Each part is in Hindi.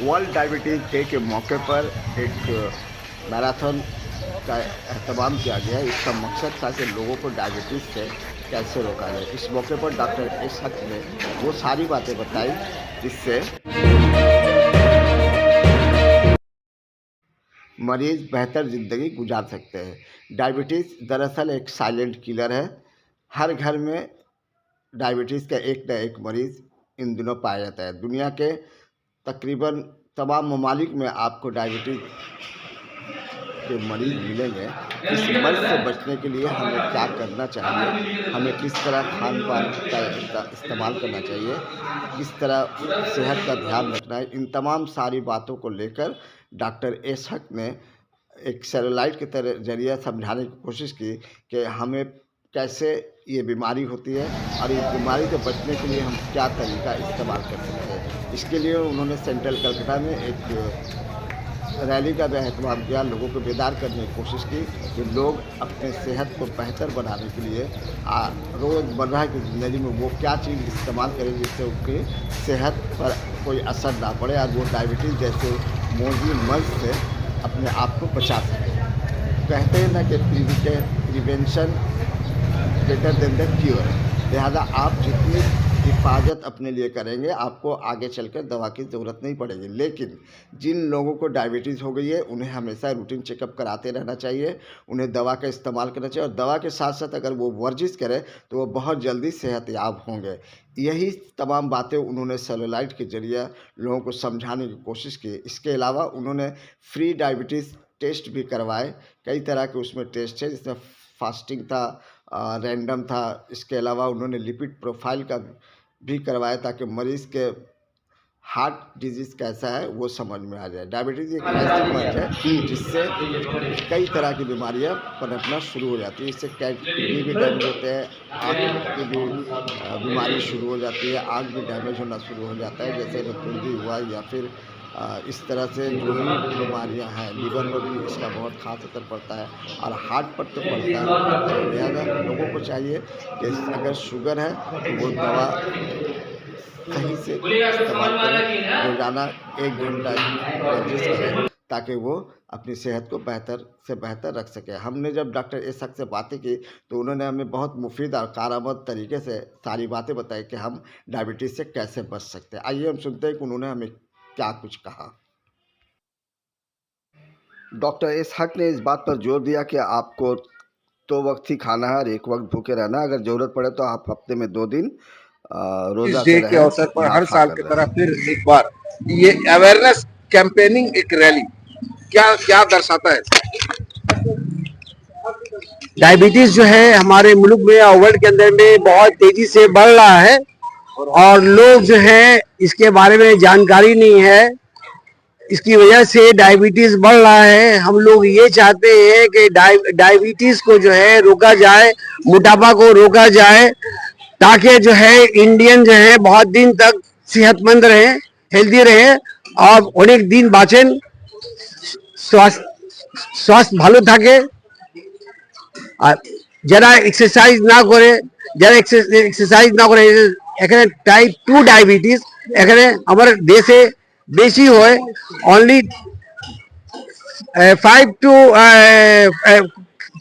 वर्ल्ड डायबिटीज़ डे के मौके पर एक मैराथन का एहतमाम किया गया। इसका मकसद था कि लोगों को डायबिटीज़ से कैसे रोका जाए। इस मौके पर डॉक्टर एस हक ने वो सारी बातें बताई जिससे मरीज़ बेहतर ज़िंदगी गुजार सकते हैं। डायबिटीज़ दरअसल एक साइलेंट किलर है। हर घर में डायबिटीज़ का एक न एक मरीज़ इन दिनों पाया जाता है। दुनिया के तकरीबन तमाम ममालिक में आपको डायबिटीज़ के मरीज़ मिलेंगे। इस मर्ज से बचने के लिए हमें क्या करना चाहिए, हमें किस तरह खान पान का इस्तेमाल करना चाहिए, किस तरह सेहत का ध्यान रखना है, इन तमाम सारी बातों को लेकर डॉक्टर एस हक ने एक सेटेलाइट के तरह जरिए समझाने की कोशिश की कि हमें कैसे ये बीमारी होती है और इस बीमारी से बचने के लिए हम क्या तरीका इस्तेमाल कर सकते हैं। इसके लिए उन्होंने सेंट्रल कलकत्ता में एक रैली का भी एहतमाम किया, लोगों को बेदार करने की कोशिश की कि लोग अपने सेहत को बेहतर बनाने के लिए रोज़मर्रा की ज़िंदगी में वो क्या चीज़ इस्तेमाल करें जिससे उनकी सेहत पर कोई असर ना पड़े और वो डायबिटीज़ जैसे मौजूद मर्ज से अपने आप को बचा सकें। कहते हैं ना कि prevention better than the cure. लिहाजा आप जितनी हिफाजत अपने लिए करेंगे आपको आगे चलकर दवा की ज़रूरत नहीं पड़ेगी। लेकिन जिन लोगों को डायबिटीज़ हो गई है उन्हें हमेशा रूटीन चेकअप कराते रहना चाहिए, उन्हें दवा का इस्तेमाल करना चाहिए और दवा के साथ साथ अगर वो वर्जिश करें तो वो बहुत जल्दी सेहतयाब होंगे। यही तमाम बातें उन्होंने सेलुलाइट के ज़रिए लोगों को समझाने की कोशिश की। इसके अलावा उन्होंने फ्री डायबिटीज़ टेस्ट भी करवाए। कई तरह के उसमें टेस्ट है जिसमें फास्टिंग था, रैंडम था। इसके अलावा उन्होंने लिपिड प्रोफाइल का भी करवाया ताकि मरीज़ के हार्ट डिजीज़ कैसा है वो समझ में आ जाए। डायबिटीज़ एक ऐसी मर्ज है जिससे कई तरह की बीमारियां पनपना शुरू हो जाती है। इससे किडनी भी डैमेज होते हैं, आँख की भी बीमारी शुरू हो जाती है, आँख भी डैमेज होना शुरू हो जाता है जैसे रतुंधी हुआ या फिर इस तरह से जो भी बीमारियां हैं, लीवर में भी इसका बहुत खास असर पड़ता है और हार्ट पर तो पड़ता है। लिहाजा लोगों को चाहिए कि अगर शुगर है तो वो दवा सही से इस्तेमाल करें, रोज़ाना 1 घंटा वर्जिश करें ताकि वो अपनी सेहत को बेहतर से बेहतर रख सके। हमने जब डॉक्टर एस हक से बातें की तो उन्होंने हमें बहुत मुफीद और कारआमद तरीके से सारी बातें बताई कि हम डायबिटीज़ से कैसे बच सकते हैं। आइए हम सुनते हैं कि उन्होंने हमें क्या कुछ कहा। डॉक्टर एस हक ने इस बात पर जोर दिया कि आपको 2 वक्त ही खाना है और 1 वक्त भूखे रहना है। अगर ज़रूरत पड़े तो आप हफ्ते में 2 दिन रोज़ा इस डे के अवसर पर हर साल की तरह फिर एक बार ये अवेयरनेस कैंपेनिंग एक रैली क्या क्या दर्शाता है? डायबिटीज जो है हमारे मुल्क में और वर्ल्ड के अंदर में बहुत तेजी से बढ़ रहा है और लोग जो है इसके बारे में जानकारी नहीं है। इसकी वजह से डायबिटीज बढ़ रहा है। हम लोग ये चाहते हैं कि डायबिटीज को जो है रोका जाए, मोटापा को रोका जाए ताकि जो है इंडियन जो है बहुत दिन तक सेहतमंद रहे, हेल्दी रहे और अनेक दिन बाँचें, स्वास्थ्य ভালো থাকে। আর যারা এক্সারসাইজ না করে, এখানে টাইপ 2 ডায়াবেটিস এখানে আমাদের দেশে বেশি হয়। অনলি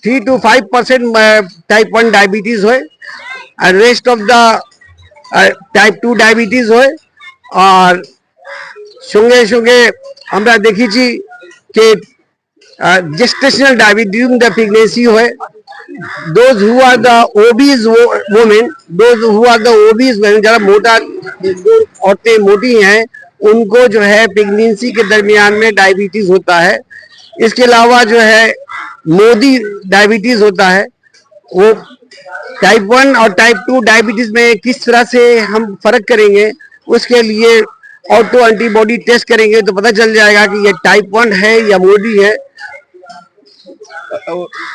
3 to 5% টাইপ 1 ডায়াবেটিস হয় আর rest of the type 2 diabetes হয়। আর সঙ্গে সঙ্গে আমরা দেখেছি যে gestational diabetes during the pregnancy है। those who are the obese women, जरा मोटा औरतें मोटी हैं उनको जो है प्रेगनेंसी के दरमियान में डायबिटीज होता है। इसके अलावा जो है मोदी डायबिटीज होता है। वो टाइप 1 और टाइप 2 डायबिटीज में किस तरह से हम फर्क करेंगे, उसके लिए ऑटो एंटीबॉडी टेस्ट करेंगे तो पता चल जाएगा कि ये टाइप 1 है या मोदी है।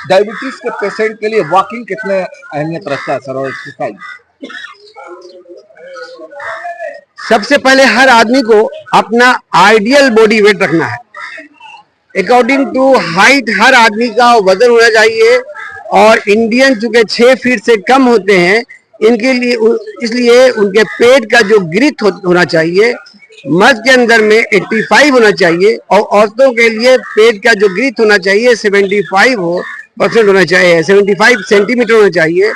डायबिटीज के पेशेंट के लिए वॉकिंग कितने अहमियत रखता है सर और एक्सरसाइज? सबसे पहले हर आदमी को अपना आइडियल बॉडी वेट रखना है। अकॉर्डिंग टू हाइट हर आदमी का वजन होना चाहिए और इंडियन चूंकि 6 फीट से कम होते हैं इनके लिए इसलिए उनके पेट का जो ग्रिथ होना चाहिए मर्द के अंदर में 85 होना चाहिए और औरतों के लिए पेट का जो ग्रीथ होना चाहिए 75% होना चाहिए, 75 सेंटीमीटर होना चाहिए।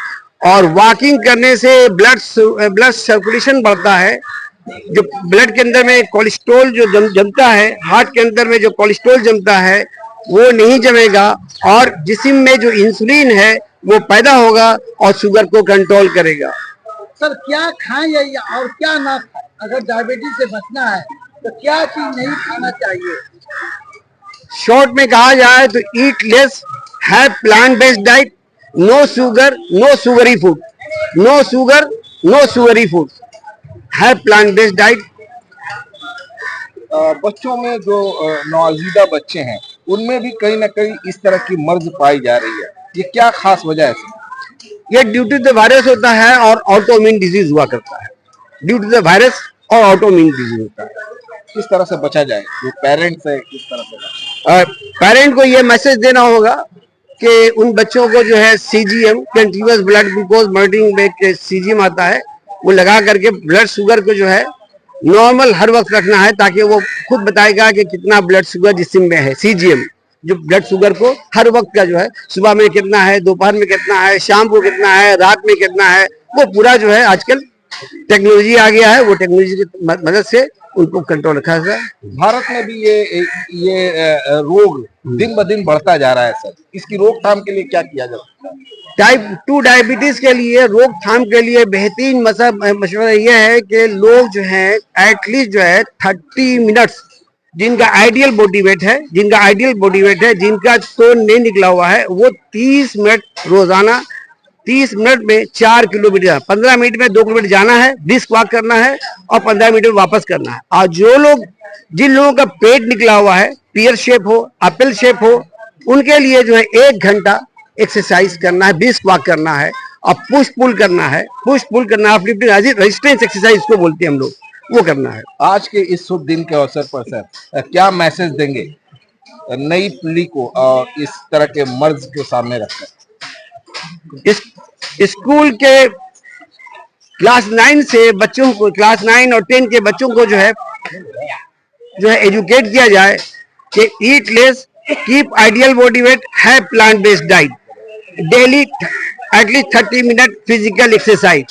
और वॉकिंग करने से ब्लड सर्कुलेशन बढ़ता है। जो ब्लड के अंदर में कोलेस्ट्रॉल जो जमता है, हार्ट के अंदर में जो कोलेस्ट्रॉल जमता है वो नहीं जमेगा और जिस्म में जो इंसुलिन है वो पैदा होगा और शुगर को कंट्रोल करेगा। सर क्या खाएं या और क्या ना खाएं? अगर डायबिटीज से बचना है तो क्या चीज नहीं खाना चाहिए? शॉर्ट में कहा जाए तो eat less, have plant based diet, no sugar, no sugary food, no sugar, no sugary food, have plant based diet. बच्चों में जो नौजीदा बच्चे हैं उनमें भी कहीं ना कहीं इस तरह की मर्ज पाई जा रही है, ये क्या खास वजह है? ये ड्यू टू द वायरस होता है और ऑटोइम्यून डिजीज हुआ करता है। ड्यू टू द वायरस और ऑटोइम्यून डिजीज होता है। किस तरह से बचा जाए? जो पेरेंट्स है किस तरह से? पेरेंट को ये मैसेज देना होगा कि उन बच्चों को जो है CGM, continuous blood glucose monitoring में CGM आता है, वो लगा करके ब्लड शुगर को जो है नॉर्मल हर वक्त रखना है ताकि वो खुद बताएगा कि कितना ब्लड शुगर जिस्म में है। CGM जो ब्लड शुगर को हर वक्त का जो है, सुबह में कितना है, दोपहर में कितना है, शाम को कितना है, रात में कितना है, वो पूरा जो है आजकल टेक्नोलॉजी आ गया है, वो टेक्नोलॉजी की मदद से उनको कंट्रोल रखा जाता है। भारत में भी ये रोग दिन ब दिन बढ़ता जा रहा है सर, इसकी रोकथाम के लिए क्या किया जा सकता है? टाइप 2 डायबिटीज के लिए रोकथाम के लिए बेहतरीन मशवरा यह है कि लोग जो है एटलीस्ट जो है 30 मिनट्स, जिनका आइडियल बॉडी वेट है, जिनका तो नहीं निकला हुआ है, वो 30 मिनट रोजाना, 30 मिनट में 4 किलोमीटर, 15 मिनट में 2 किलोमीटर जाना है, ब्रिस्क वॉक करना है और 15 मिनट में वापस करना है। और जिन लोगों का पेट निकला हुआ है, पीयर शेप हो, एप्पल शेप हो, उनके लिए जो है 1 घंटा एक्सरसाइज करना है, ब्रिस्क वॉक करना है और पुश पुल करना है, रेजिस्टेंस एक्सरसाइज को बोलते हैं हम लोग, वो करना है। आज के इस शुभ दिन के अवसर पर सर क्या मैसेज देंगे नई पीढ़ी को और इस तरह के मर्ज के सामने रखकर? इस स्कूल के क्लास 9 से बच्चों को, क्लास 9 और 10 के बच्चों को जो है एजुकेट किया जाए कि eat less, keep ideal body weight, have plant based diet, daily at least 30 minute physical exercise.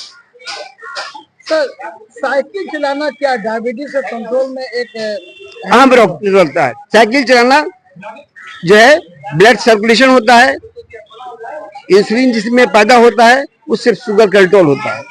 Sir cycle चलाना क्या डायबिटीज के कंट्रोल में एक अहम रोल होता है? साइकिल चलाना जो है ब्लड सर्कुलेशन होता है, इंसुलिन जिसमें पैदा होता है, उससे शुगर कंट्रोल होता है।